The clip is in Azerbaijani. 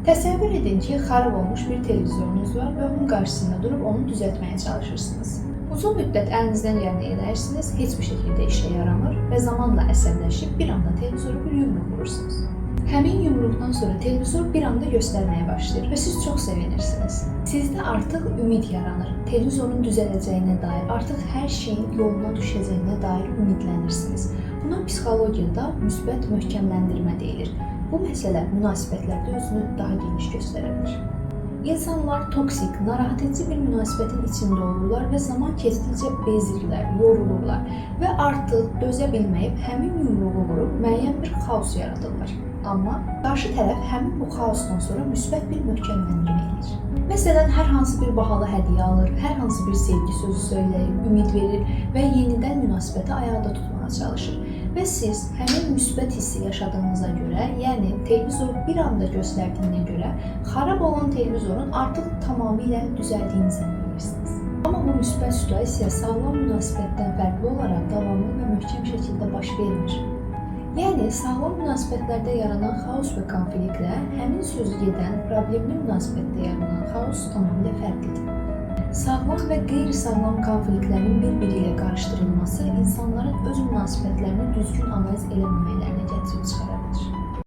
Təsəvvür edin ki, xarab olmuş bir televizorunuz var və onun qarşısında durub onu düzəltməyə çalışırsınız. Uzun müddət əlinizdən gələni edərsiniz, heç bir şəkildə işə yaramır və zamanla əsəbləşib bir anda televizoru bir yumruq vurursunuz. Həmin yumruqdan sonra televizor bir anda göstərməyə başlayır və siz çox sevinirsiniz. Sizdə artıq ümid yaranır. Televizorun düzələcəyinə dair, artıq hər şeyin yoluna düşəcəyinə dair ümidlənirsiniz. Buna psixologiyada müsbət möhkəmləndirmə deyilir. Bu məsələ münasibətlərdə özünü daha geniş göstərə bilər. İnsanlar toksik, narahat edici bir münasibətin içində olurlar və zaman keçdikcə bezirlər, yorulurlar və artıq dözə bilməyib həmin yumruğu vurub müəyyən bir xaos yaradırlar. Amma qarşı tərəf həmin bu xaosdan sonra müsbət bir möhkəmləndirmə edir. Məsələn, hər hansı bir bahalı hədiyyə alır, hər hansı bir sevgi sözü söyləyir, ümid verir və yenidən münasibəti ayaqda tutmağa çalışır. Və siz həmin müsbət hissi yaşadığınıza görə, yəni televizor bir anda göstərdiyinə görə, xarab olan televizorun artıq tamamilə düzəldiyini zənn edirsiniz. Amma bu müsbət situasiya sağlam münasibətdən fərqli olaraq davamlı və möhkəm şəkildə baş vermir. Yəni, sağlam münasibətlərdə yaranan xaos və konfliktlə həmin sözü gedən problemli münasibətdə yaranan xaos tamamilə fərqlidir. Sağlam və qeyri-sağlam konfliktlərin bir-biri ilə qarışdırılması insanların öz münasibətlərini düzgün analiz eləməməklərinə gətirib çıxara bilər.